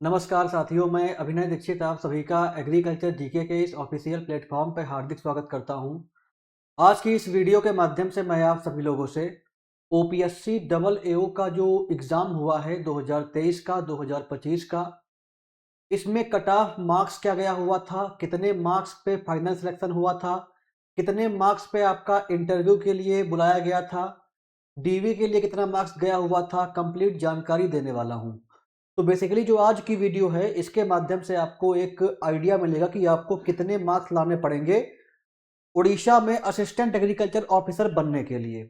नमस्कार साथियों, मैं अभिनय दीक्षित आप सभी का एग्रीकल्चर जीके के इस ऑफिशियल प्लेटफॉर्म पर हार्दिक स्वागत करता हूं। आज की इस वीडियो के माध्यम से मैं आप सभी लोगों से ओपीएससी डबल एओ का जो एग्ज़ाम हुआ है 2023 का 2025 का, इसमें कट ऑफ मार्क्स क्या गया हुआ था, कितने मार्क्स पे फाइनल सिलेक्शन हुआ था, कितने मार्क्स पे आपका इंटरव्यू के लिए बुलाया गया था, डीवी के लिए कितना मार्क्स गया हुआ था, कंप्लीट जानकारी देने वाला हूं। तो बेसिकली जो आज की वीडियो है इसके माध्यम से आपको एक आइडिया मिलेगा कि आपको कितने मार्क्स लाने पड़ेंगे उड़ीसा में असिस्टेंट एग्रीकल्चर ऑफिसर बनने के लिए।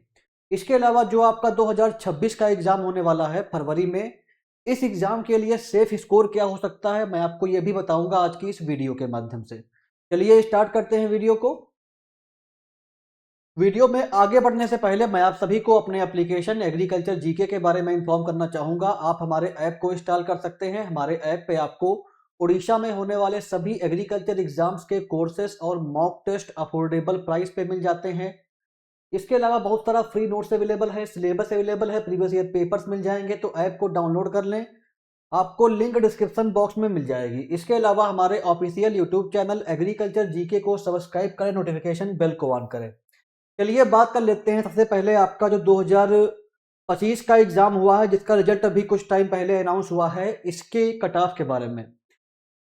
इसके अलावा जो आपका 2026 का एग्जाम होने वाला है फरवरी में, इस एग्जाम के लिए सेफ स्कोर क्या हो सकता है मैं आपको यह भी बताऊंगा आज की इस वीडियो के माध्यम से। चलिए स्टार्ट करते हैं वीडियो को। वीडियो में आगे बढ़ने से पहले मैं आप सभी को अपने एप्लीकेशन एग्रीकल्चर जीके के बारे में इन्फॉर्म करना चाहूंगा। आप हमारे ऐप को इंस्टॉल कर सकते हैं। हमारे ऐप पे आपको उड़ीसा में होने वाले सभी एग्रीकल्चर एग्जाम्स के कोर्सेस और मॉक टेस्ट अफोर्डेबल प्राइस पे मिल जाते हैं। इसके अलावा बहुत सारा फ्री नोट्स अवेलेबल है, सिलेबस अवेलेबल है, प्रीवियस ईयर पेपर्स मिल जाएंगे। तो ऐप को डाउनलोड कर लें, आपको लिंक डिस्क्रिप्शन बॉक्स में मिल जाएगी। इसके अलावा हमारे official YouTube channel agriculture GK को सब्सक्राइब करें, नोटिफिकेशन बेल को ऑन करें। चलिए बात कर लेते हैं। सबसे पहले आपका जो 2025 का एग्जाम हुआ है, जिसका रिजल्ट अभी कुछ टाइम पहले अनाउंस हुआ है, इसके कट ऑफ के बारे में।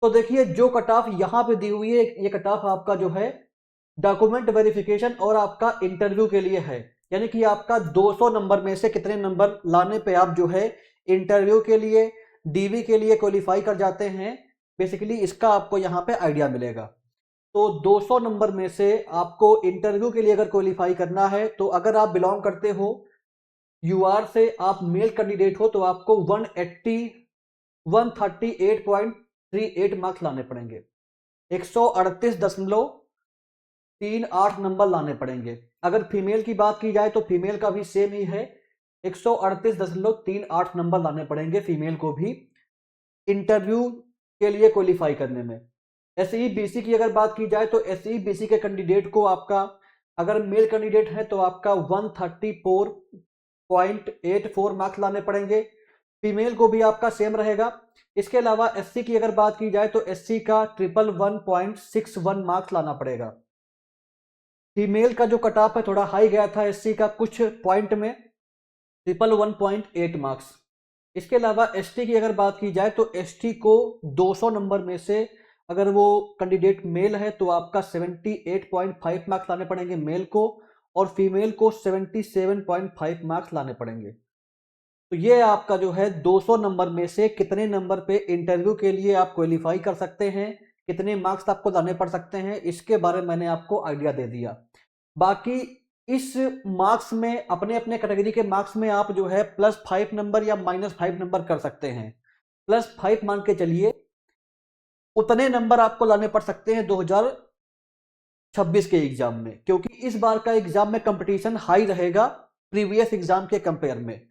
तो देखिए जो कट ऑफ यहाँ पे दी हुई है, ये कट ऑफ आपका जो है डॉक्यूमेंट वेरिफिकेशन और आपका इंटरव्यू के लिए है। यानी कि आपका 200 नंबर में से कितने नंबर लाने पे आप जो है इंटरव्यू के लिए, डीवी के लिए क्वालिफाई कर जाते हैं। बेसिकली इसका आपको यहाँ पे आइडिया मिलेगा। तो 200 नंबर में से आपको इंटरव्यू के लिए अगर क्वालिफाई करना है, तो अगर आप बिलोंग करते हो यूआर से, आप मेल कैंडिडेट हो, तो आपको 138.38 मार्क्स लाने पड़ेंगे। 138.38 नंबर लाने पड़ेंगे। अगर फीमेल की बात की जाए तो फीमेल का भी सेम ही है, 138.38 नंबर लाने पड़ेंगे फीमेल को भी इंटरव्यू के लिए क्वालिफाई करने में। एसई बीसी की अगर बात की जाए तो एसई बीसी के कैंडिडेट को आपका, अगर मेल कैंडिडेट है तो आपका 134.84 मार्क्स लाने पड़ेंगे। फीमेल को भी आपका सेम रहेगा। इसके अलावा एससी की अगर बात की जाए तो एससी का 111.61 मार्क्स लाना पड़ेगा। फीमेल का जो कट ऑफ है थोड़ा हाई गया था एससी का कुछ पॉइंट में, 111.8 मार्क्स। इसके अलावा एसटी की अगर बात की जाए तो एसटी को 200 नंबर में से अगर वो कैंडिडेट मेल है तो आपका 78.5 मार्क्स लाने पड़ेंगे मेल को, और फीमेल को 77.5 मार्क्स लाने पड़ेंगे। तो ये आपका जो है 200 नंबर में से कितने नंबर पे इंटरव्यू के लिए आप क्वालिफाई कर सकते हैं, कितने मार्क्स आपको लाने पड़ सकते हैं, इसके बारे में मैंने आपको आइडिया दे दिया। बाकी इस मार्क्स में, अपने अपने कैटेगरी के मार्क्स में आप जो है +5 नंबर या -5 नंबर कर सकते हैं। +5 मान के चलिए, उतने नंबर आपको लाने पड़ सकते हैं 2026 के एग्जाम में, क्योंकि इस बार का एग्जाम में कंपटीशन हाई रहेगा प्रीवियस एग्जाम के कंपेयर में।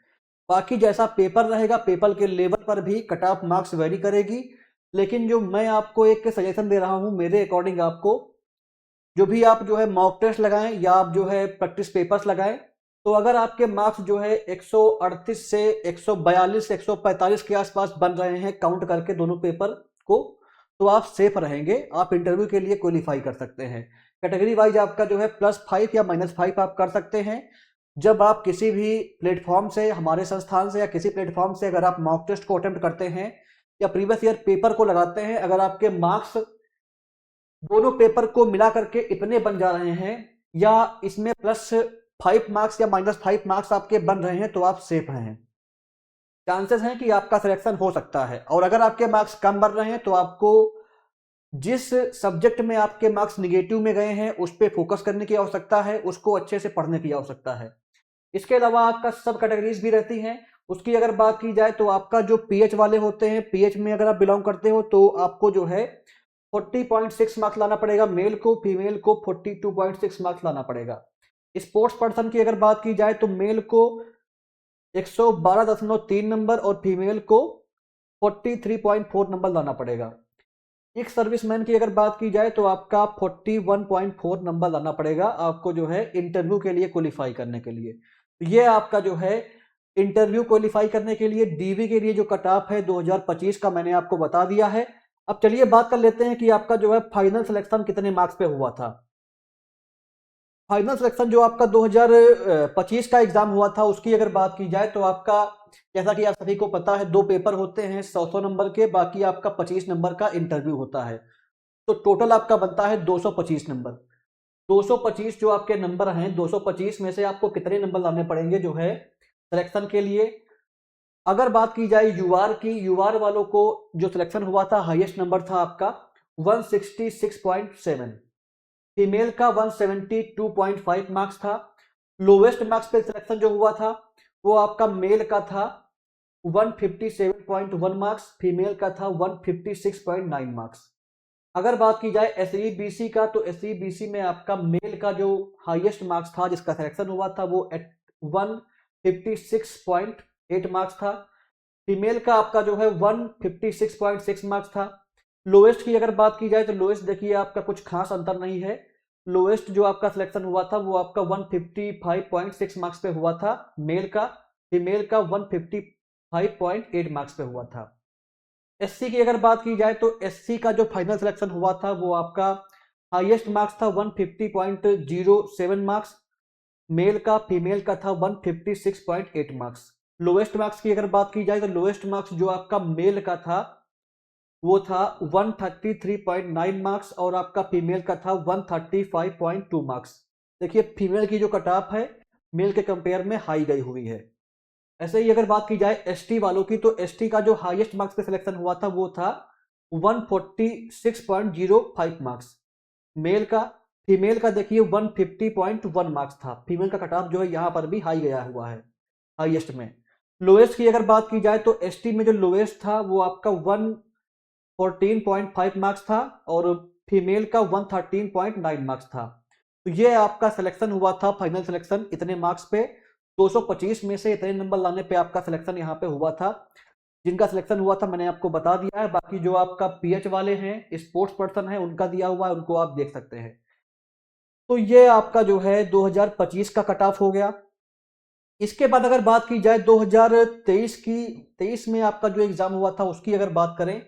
बाकी जैसा पेपर रहेगा, पेपर के लेवल पर भी कट ऑफ मार्क्स वेरी करेगी। लेकिन जो मैं आपको एक सजेशन दे रहा हूं, मेरे अकॉर्डिंग आपको जो भी आप जो है मॉक टेस्ट लगाएं या आप जो है प्रैक्टिस पेपर्स लगाएं, तो अगर आपके मार्क्स जो है 138 से 142 145 के आसपास बन रहे हैं काउंट करके दोनों पेपर को, तो आप सेफ रहेंगे, आप इंटरव्यू के लिए क्वालिफाई कर सकते हैं। कैटेगरी वाइज आपका जो है +5 या -5 आप कर सकते हैं। जब आप किसी भी प्लेटफॉर्म से, हमारे संस्थान से या किसी प्लेटफॉर्म से अगर आप मॉक टेस्ट को अटेम्प्ट करते हैं या प्रीवियस ईयर पेपर को लगाते हैं, अगर आपके मार्क्स दोनों पेपर को मिला करके इतने बन जा रहे हैं या इसमें +5 मार्क्स या -5 मार्क्स आपके बन रहे हैं, तो आप सेफ हैं। चांसेस हैं कि आपका सिलेक्शन हो सकता है। और अगर आपके मार्क्स कम बन रहे हैं तो आपको जिस सब्जेक्ट में आपके मार्क्स निगेटिव में गए हैं उस पर फोकस करने की आवश्यकता है, उसको अच्छे से पढ़ने की आवश्यकता है। इसके अलावा आपका सब कैटेगरीज भी रहती हैं। उसकी अगर बात की जाए तो आपका जो पीएच वाले होते हैं, पीएच में अगर आप बिलोंग करते हो तो आपको जो है 40.6 मार्क्स लाना पड़ेगा मेल को, फीमेल को 42.6 मार्क्स लाना पड़ेगा। स्पोर्ट्स पर्सन की अगर बात की जाए तो मेल को 112.3 नंबर और फीमेल को 43.4 नंबर लाना पड़ेगा। एक सर्विसमैन की अगर बात की जाए तो आपका 41.4 नंबर लाना पड़ेगा आपको जो है इंटरव्यू के लिए क्वालिफाई करने के लिए। तो ये आपका जो है इंटरव्यू क्वालिफाई करने के लिए डीवी के लिए जो कट ऑफ है 2025 का मैंने आपको बता दिया है। अब चलिए बात कर लेते हैं कि आपका जो है फाइनल सिलेक्शन कितने मार्क्स पे हुआ था। फाइनल सिलेक्शन जो आपका 2025 का एग्जाम हुआ था उसकी अगर बात की जाए तो आपका, जैसा कि आप सभी को पता है, 2 पेपर होते हैं 100 नंबर के, बाकी आपका 25 नंबर का इंटरव्यू होता है। तो टोटल आपका बनता है 225 नंबर। 225 जो आपके नंबर हैं, 225 में से आपको कितने नंबर लाने पड़ेंगे जो है सिलेक्शन के लिए। अगर बात की जाए यूआर की, यूआर वालों को जो सिलेक्शन हुआ था हाईएस्ट नंबर था आपका 166.7, फीमेल का 172.5 मार्क्स था। लोवेस्ट मार्क्स पे सिलेक्शन जो हुआ था वो आपका मेल का था 157.1 मार्क्स, फीमेल का था 156.9 मार्क्स। अगर बात की जाए एसईबीसी का, तो एसईबीसी में आपका मेल का जो हाईएस्ट मार्क्स था जिसका सिलेक्शन हुआ था वो 156.8 मार्क्स था। फीमेल का आपका जो है 156.6 मार्क्स था। लोएस्ट की अगर बात की जाए तो लोएस्ट देखिए आपका कुछ खास अंतर नहीं है। लोएस्ट जो आपका सिलेक्शन हुआ था वो आपका 155.6 मार्क्स पे हुआ था मेल का, फीमेल का 155.8 मार्क्स पे हुआ था। एससी की अगर बात की जाए तो एससी का जो फाइनल सिलेक्शन हुआ था वो आपका हाईएस्ट मार्क्स था 150.07 मार्क्स, मेल का, फीमेल का था 156.8 मार्क्स। लोएस्ट मार्क्स की अगर बात की जाए तो लोएस्ट मार्क्स जो आपका मेल का था वो था 133.9 मार्क्स और आपका फीमेल का था 135.2 मार्क्स। देखिए फीमेल की जो कट ऑफ है मेल के कंपेयर में हाई गई हुई है। ऐसे ही अगर बात की जाए एसटी वालों की, तो एसटी का जो हाईएस्ट मार्क्स पे सिलेक्शन हुआ था वो था 146.05 मार्क्स मेल का। फीमेल का देखिए 150.1 मार्क्स था। फीमेल का कट ऑफ जो है यहाँ पर भी हाई गया हुआ है हाईएस्ट में। लोएस्ट की अगर बात की जाए तो एसटी में जो लोएस्ट था वो आपका 114.5 मार्क्स था और फीमेल का 113.9 मार्क्स था। तो ये आपका सिलेक्शन हुआ था फाइनल सिलेक्शन इतने मार्क्स पे। 225 में से इतने नंबर लाने पे आपका सिलेक्शन यहाँ पे हुआ था। जिनका सिलेक्शन हुआ था मैंने आपको बता दिया है। बाकी जो आपका पीएच वाले हैं, स्पोर्ट्स पर्सन है, उनका दिया हुआ है, उनको आप देख सकते हैं। तो ये आपका जो है 2025 का कट ऑफ हो गया। इसके बाद अगर बात की जाए 2023 की, 23 में आपका जो एग्जाम हुआ था उसकी अगर बात करें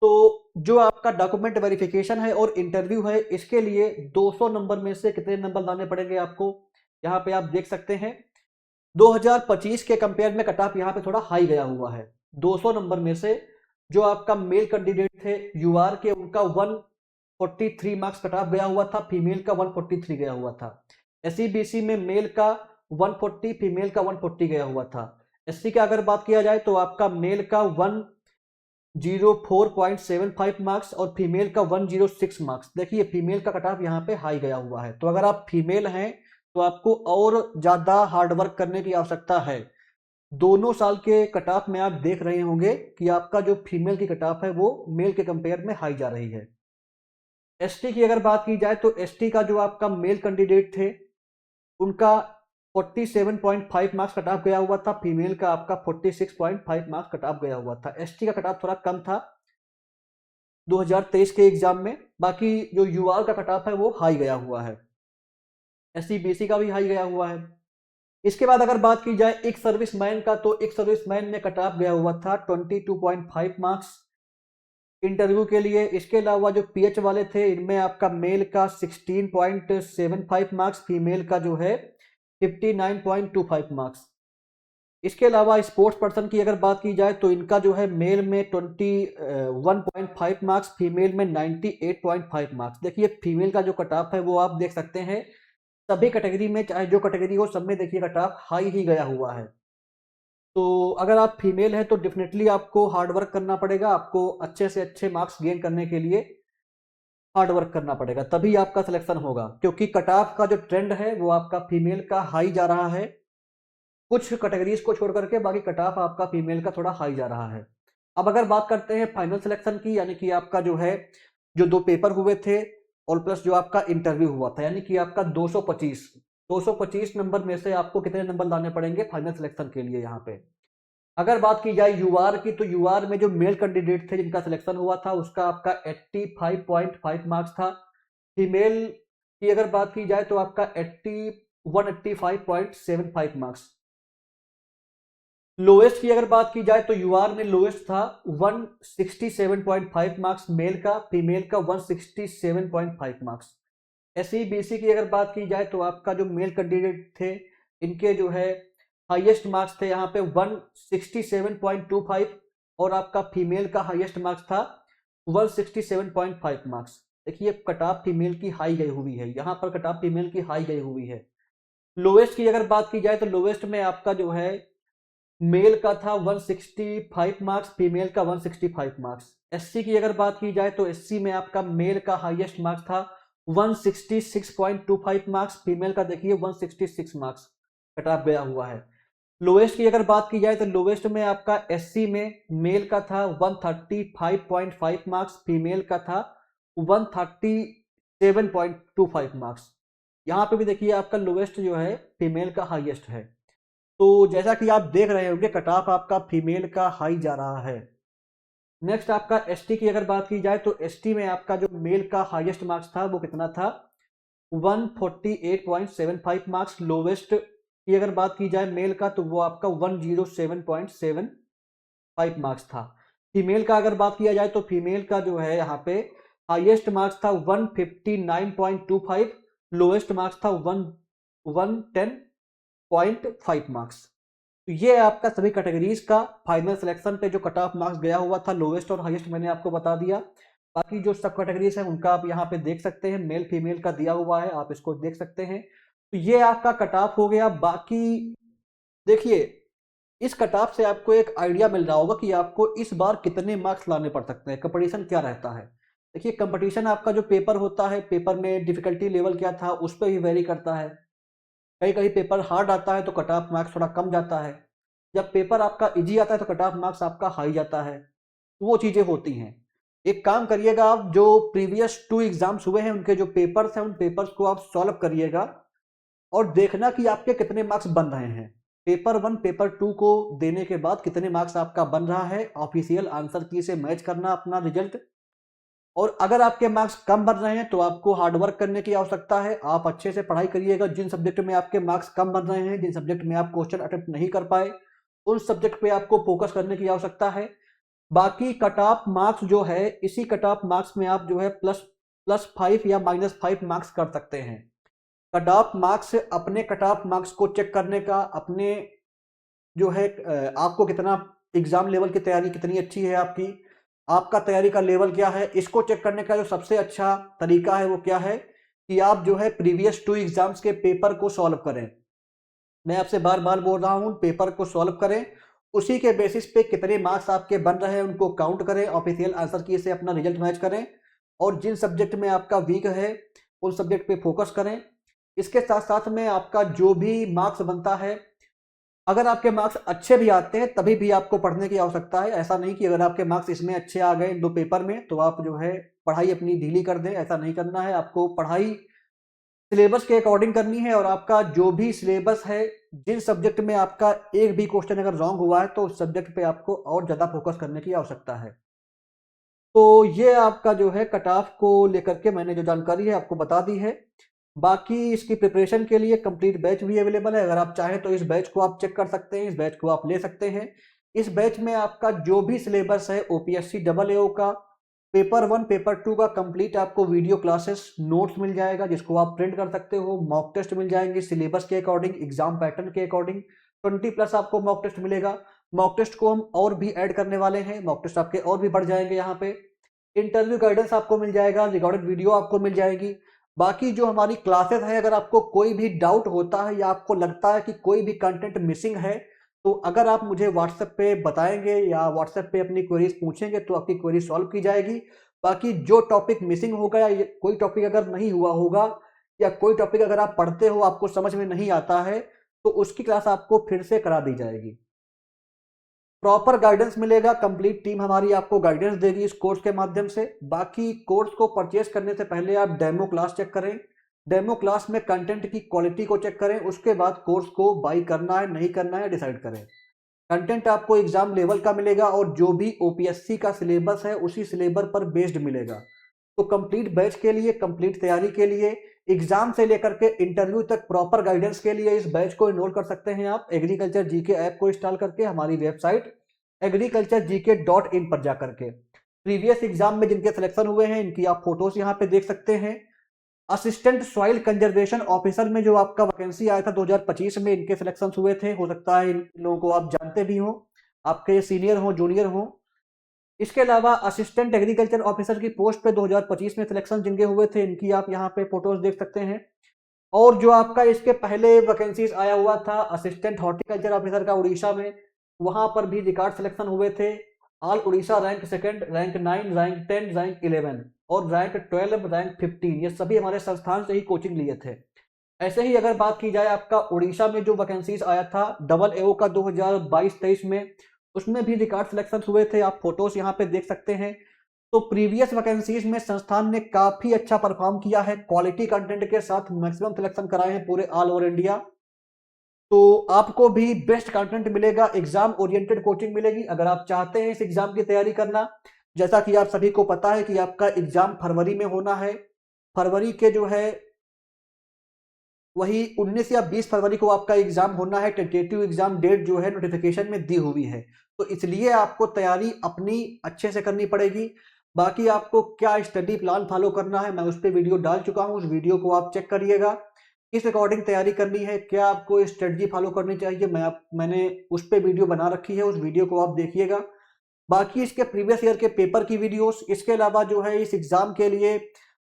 तो जो आपका डॉक्यूमेंट वेरिफिकेशन है और इंटरव्यू है इसके लिए 200 नंबर में से कितने नंबर लाने पड़ेंगे आपको, यहाँ पे आप देख सकते हैं। 2025 के कंपेयर में कट ऑफ यहाँ पे थोड़ा हाई गया हुआ है। 200 नंबर में से जो आपका मेल कैंडिडेट थे यूआर के, उनका 143 मार्क्स कट ऑफ गया हुआ था, फीमेल का 143 गया हुआ था। एसईबीसी में मेल का 140, फीमेल का 140 गया हुआ था। एससी का अगर बात किया जाए तो आपका मेल का 104.75 मार्क्स और फीमेल का 106 मार्क्स। देखिए फीमेल का कट ऑफ यहाँ पे हाई गया हुआ है। तो अगर आप फीमेल हैं तो आपको और ज्यादा हार्ड वर्क करने की आवश्यकता है। दोनों साल के कट ऑफ में आप देख रहे होंगे कि आपका जो फीमेल की कट ऑफ है वो मेल के कंपेयर में हाई जा रही है। एसटी की अगर बात की जाए तो एसटी का जो आपका मेल कैंडिडेट थे उनका 47.5 मार्क्स कट ऑफ गया हुआ था, फीमेल का आपका 46.5 मार्क्स कट ऑफ गया हुआ था। एसटी का कट ऑफ थोड़ा कम था 2023 के एग्जाम में। बाकी जो यूआर का कट ऑफ है वो हाई गया हुआ है। एससी बीसी का भी हाई गया हुआ है। इसके बाद अगर बात की जाए एक सर्विसमैन का, तो एक सर्विसमैन में कट ऑफ गया हुआ था 22.5 मार्क्स इंटरव्यू के लिए। इसके अलावा जो पीएच वाले थे इनमें आपका मेल का 16.75 मार्क्स, फीमेल का जो है 59.25 मार्क्स। इसके अलावा स्पोर्ट्स पर्सन की अगर बात की जाए तो इनका जो है मेल में 21.5 मार्क्स, फीमेल में 98.5 मार्क्स। देखिए फीमेल का जो कट ऑफ है वो आप देख सकते हैं सभी कैटेगरी में, चाहे जो कैटेगरी हो सब में देखिए कट ऑफ हाई ही गया हुआ है। तो अगर आप फीमेल हैं तो डेफिनेटली आपको हार्ड वर्क करना पड़ेगा। आपको अच्छे से अच्छे मार्क्स गेन करने के लिए हार्ड वर्क करना पड़ेगा, तभी आपका सिलेक्शन होगा। क्योंकि कट ऑफ का जो ट्रेंड है वो आपका फीमेल का हाई जा रहा है। कुछ कैटेगरीज को छोड़ करके बाकी कट ऑफ आपका फीमेल का थोड़ा हाई जा रहा है। अब अगर बात करते हैं फाइनल सिलेक्शन की, यानी कि आपका जो है जो 2 पेपर हुए थे और प्लस जो आपका इंटरव्यू हुआ था, यानी कि आपका 225 नंबर में से आपको कितने नंबर लाने पड़ेंगे फाइनल सिलेक्शन के लिए। यहाँ पे अगर बात की जाए यूआर की, तो यूआर में जो मेल कैंडिडेट थे जिनका सिलेक्शन हुआ था उसका आपका 85.5 मार्क्स था। फीमेल की अगर बात की जाए तो आपका 185.75 मार्क्स। लोएस्ट की अगर बात की जाए तो यूआर में लोएस्ट था 167.5 मार्क्स मेल का, फीमेल का 167.5 मार्क्स। एससी बीसी की अगर बात की जाए तो आपका जो मेल कैंडिडेट थे इनके जो है हाईएस्ट मार्क्स थे यहाँ पे 167.25 और आपका फीमेल का हाईएस्ट मार्क्स था 167.5 मार्क्स। देखिए कट ऑफ फीमेल की हाई गई हुई है, यहाँ पर कट ऑफ फीमेल की हाई गई हुई है। लोएस्ट की अगर बात की जाए तो लोएस्ट में आपका जो है मेल का था 165 मार्क्स, फीमेल का 165 मार्क्स। एससी की अगर बात की जाए तो एससी में आपका मेल का हाईएस्ट मार्क्स था 166.25 मार्क्स, फीमेल का देखिए 166 मार्क्स कट ऑफ गया हुआ है। लोएस्ट की अगर बात की जाए तो लोएस्ट में आपका एससी में मेल का था 135.5 मार्क्स, फीमेल का था 137.25 मार्क्स। यहाँ पे भी देखिए आपका लोएस्ट जो है फीमेल का हाईएस्ट है। तो जैसा कि आप देख रहे होंगे कट ऑफ आपका फीमेल का हाई जा रहा है। नेक्स्ट आपका एसटी की अगर बात की जाए तो एसटी में आपका जो मेल का हाईएस्ट मार्क्स था वो कितना था 148.75 मार्क्स। लोवेस्ट की अगर बात की जाए मेल का तो वो आपका 107.75 मार्क्स था। फीमेल का अगर बात किया जाए तो फीमेल का जो है यहाँ पे हाईएस्ट मार्क्स था 159.25, लोएस्ट मार्क्स था 110.5 मार्क्स। तो ये आपका सभी कैटेगरीज का फाइनल सिलेक्शन पे जो कट ऑफ मार्क्स गया हुआ था, लोएस्ट और हाईएस्ट मैंने आपको बता दिया। बाकी जो सब कैटेगरीज है उनका आप यहाँ पे देख सकते हैं, मेल फीमेल का दिया हुआ है, आप इसको देख सकते हैं। तो ये आपका कट ऑफ हो गया। बाकी देखिए इस कट ऑफ से आपको एक आइडिया मिल रहा होगा कि आपको इस बार कितने मार्क्स लाने पड़ सकते हैं, कंपटीशन क्या रहता है। देखिए कंपटीशन आपका जो पेपर होता है, पेपर में डिफिकल्टी लेवल क्या था उस पर भी वेरी करता है। कहीं कहीं पेपर हार्ड आता है तो कट ऑफ मार्क्स थोड़ा कम जाता है, जब पेपर आपका इजी आता है तो कट ऑफ मार्क्स आपका हाई जाता है। तो वो चीजें होती हैं। एक काम करिएगा, आप जो प्रीवियस 2 एग्जाम्स हुए हैं उनके जो पेपर्स हैं उन पेपर्स को आप सॉल्व करिएगा और देखना कि आपके कितने मार्क्स बन रहे हैं। पेपर 1 पेपर 2 को देने के बाद कितने मार्क्स आपका बन रहा है, ऑफिशियल आंसर की से मैच करना अपना रिजल्ट। और अगर आपके मार्क्स कम बन रहे हैं तो आपको हार्डवर्क करने की आवश्यकता है, आप अच्छे से पढ़ाई करिएगा। जिन सब्जेक्ट में आपके मार्क्स कम बन रहे हैं, जिन सब्जेक्ट में आप क्वेश्चन अटेम्प्ट नहीं कर पाए, उन सब्जेक्ट पे आपको फोकस करने की आवश्यकता है। बाकी कट ऑफ मार्क्स जो है, इसी कट ऑफ मार्क्स में आप जो है +5 या -5 मार्क्स कर सकते हैं। कट ऑफ मार्क्स अपने कट ऑफ मार्क्स को चेक करने का, अपने जो है आपको कितना एग्जाम लेवल की तैयारी कितनी अच्छी है आपकी, आपका तैयारी का लेवल क्या है, इसको चेक करने का जो सबसे अच्छा तरीका है वो क्या है कि आप जो है प्रीवियस 2 एग्जाम्स के पेपर को सॉल्व करें। मैं आपसे बार बार बोल रहा हूं पेपर को सॉल्व करें, उसी के बेसिस पे कितने मार्क्स आपके बन रहे हैं उनको काउंट करें, ऑफिशियल आंसर की से अपना रिजल्ट मैच करें और जिन सब्जेक्ट में आपका वीक है उन सब्जेक्ट पे फोकस करें। इसके साथ साथ में आपका जो भी मार्क्स बनता है, अगर आपके मार्क्स अच्छे भी आते हैं तभी भी आपको पढ़ने की आवश्यकता है। ऐसा नहीं कि अगर आपके मार्क्स इसमें अच्छे आ गए 2 पेपर में तो आप जो है पढ़ाई अपनी ढीली कर दें, ऐसा नहीं करना है। आपको पढ़ाई सिलेबस के अकॉर्डिंग करनी है और आपका जो भी सिलेबस है, जिन सब्जेक्ट में आपका एक भी क्वेश्चन अगर रॉन्ग हुआ है तो उस सब्जेक्ट पे आपको और ज़्यादा फोकस करने की आवश्यकता है। तो ये आपका जो है कट ऑफ को लेकर के मैंने जो जानकारी है आपको बता दी है। बाकी इसकी प्रिपरेशन के लिए कंप्लीट बैच भी अवेलेबल है, अगर आप चाहें तो इस बैच को आप चेक कर सकते हैं, इस बैच को आप ले सकते हैं। इस बैच में आपका जो भी सिलेबस है ओपीएससी डबल एओ का पेपर 1 पेपर 2 का कंप्लीट आपको वीडियो क्लासेस नोट्स मिल जाएगा जिसको आप प्रिंट कर सकते हो, मॉक टेस्ट मिल जाएंगे सिलेबस के अकॉर्डिंग, एग्जाम पैटर्न के अकॉर्डिंग। 20+ आपको मॉक टेस्ट मिलेगा। मॉक टेस्ट को हम और भी ऐड करने वाले हैं, मॉक टेस्ट आपके और भी बढ़ जाएंगे। यहाँ पे इंटरव्यू गाइडेंस आपको मिल जाएगा, रिकॉर्डेड वीडियो आपको मिल जाएगी। बाकी जो हमारी क्लासेस है, अगर आपको कोई भी डाउट होता है या आपको लगता है कि कोई भी कंटेंट मिसिंग है तो अगर आप मुझे व्हाट्सएप पे बताएंगे या व्हाट्सएप पे अपनी क्वेरीज पूछेंगे तो आपकी क्वेरी सॉल्व की जाएगी। बाकी जो टॉपिक मिसिंग होगा या कोई टॉपिक अगर नहीं हुआ होगा या कोई टॉपिक अगर आप पढ़ते हो आपको समझ में नहीं आता है तो उसकी क्लास आपको फिर से करा दी जाएगी। प्रॉपर गाइडेंस मिलेगा, कंप्लीट टीम हमारी आपको गाइडेंस देगी इस कोर्स के माध्यम से। बाकी कोर्स को परचेस करने से पहले आप डेमो क्लास चेक करें, डेमो क्लास में कंटेंट की क्वालिटी को चेक करें, उसके बाद कोर्स को बाई करना है नहीं करना है डिसाइड करें। कंटेंट आपको एग्जाम लेवल का मिलेगा और जो भी ओपीएससी का सिलेबस है उसी सिलेबस पर बेस्ड मिलेगा। तो कंप्लीट बैच के लिए, कंप्लीट तैयारी के लिए एग्जाम से लेकर के इंटरव्यू तक प्रॉपर गाइडेंस के लिए इस बैच को इनरोल कर सकते हैं आप एग्रीकल्चर जीके ऐप को इंस्टॉल करके हमारी वेबसाइट agriculturegk.in पर जाकर के। प्रीवियस एग्जाम में जिनके सिलेक्शन हुए हैं इनकी आप फोटोज यहाँ पे देख सकते हैं। असिस्टेंट सॉइल कंजर्वेशन ऑफिसर में जो आपका वैकेंसी आया था 2025 में, इनके सिलेक्शन हुए थे। हो सकता है इन लोगों को आप जानते भी हो, आपके सीनियर हो जूनियर हो। इसके अलावा असिस्टेंट एग्रीकल्चर ऑफिसर की पोस्ट पे 2025 में सिलेक्शन जिनके हुए थे इनकी आप यहाँ पे फोटोज देख सकते हैं। और जो आपका इसके पहले वैकेंसीज आया हुआ था असिस्टेंट हॉर्टिकल्चर ऑफिसर का उड़ीसा में, वहां पर भी रिकॉर्ड सिलेक्शन हुए थे। All Orissa rank 2, rank 9, rank 10, rank 11 और रैंक 12, रैंक 15, ये सभी हमारे संस्थान से ही कोचिंग लिए थे। ऐसे ही अगर बात की जाए आपका उड़ीसा में जो वैकेंसीज आया था डबल एओ का 2022-23 में, उसमें भी रिकॉर्ड सिलेक्शन हुए थे। आप फोटोज यहाँ पे देख सकते हैं। तो प्रीवियस वैकेंसीज में संस्थान ने काफी अच्छा परफॉर्म किया है, क्वालिटी कंटेंट के साथ मैक्सिमम सिलेक्शन कराए हैं पूरे ऑल ओवर इंडिया। तो आपको भी बेस्ट कंटेंट मिलेगा, एग्जाम ओरिएंटेड कोचिंग मिलेगी। अगर आप चाहते हैं इस एग्जाम की तैयारी करना, जैसा कि आप सभी को पता है कि आपका एग्जाम फरवरी में होना है। फरवरी के जो है वही 19 या 20 फरवरी को आपका एग्जाम होना है। टेंटेटिव एग्जाम डेट जो है नोटिफिकेशन में दी हुई है, तो इसलिए आपको तैयारी अपनी अच्छे से करनी पड़ेगी। बाकी आपको क्या स्टडी प्लान फॉलो करना है मैं उस पर वीडियो डाल चुका हूं, उस वीडियो को आप चेक करिएगा। किस अकॉर्डिंग तैयारी करनी है, क्या आपको स्ट्रेटजी फॉलो करनी चाहिए, मैंने उस पर वीडियो बना रखी है, उस वीडियो को आप देखिएगा। बाकी इसके प्रीवियस ईयर के पेपर की वीडियोस, इसके अलावा जो है इस एग्जाम के लिए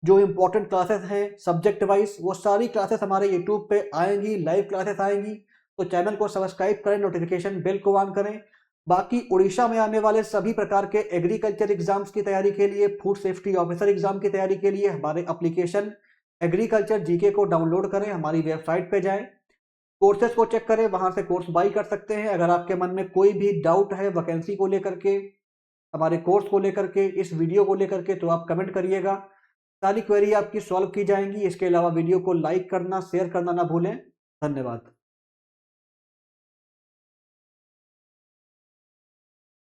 जो इंपॉर्टेंट क्लासेस हैं सब्जेक्ट वाइज, वो सारी क्लासेस हमारे यूट्यूब पे आएंगी, लाइव क्लासेस आएंगी। तो चैनल को सब्सक्राइब करें, नोटिफिकेशन बेल को ऑन करें। बाकी उड़ीसा में आने वाले सभी प्रकार के एग्रीकल्चर एग्जाम्स की तैयारी के लिए, फूड सेफ्टी ऑफिसर एग्जाम की तैयारी के लिए हमारे एप्लीकेशन एग्रीकल्चर जीके को डाउनलोड करें, हमारी वेबसाइट पे जाएं, कोर्सेज को चेक करें, वहां से कोर्स बाई कर सकते हैं। अगर आपके मन में कोई भी डाउट है वैकेंसी को लेकर के, हमारे कोर्स को लेकर के, इस वीडियो को लेकर के, तो आप कमेंट करिएगा, सारी क्वेरी आपकी सॉल्व की जाएंगी। इसके अलावा वीडियो को लाइक करना, शेयर करना ना भूलें। धन्यवाद।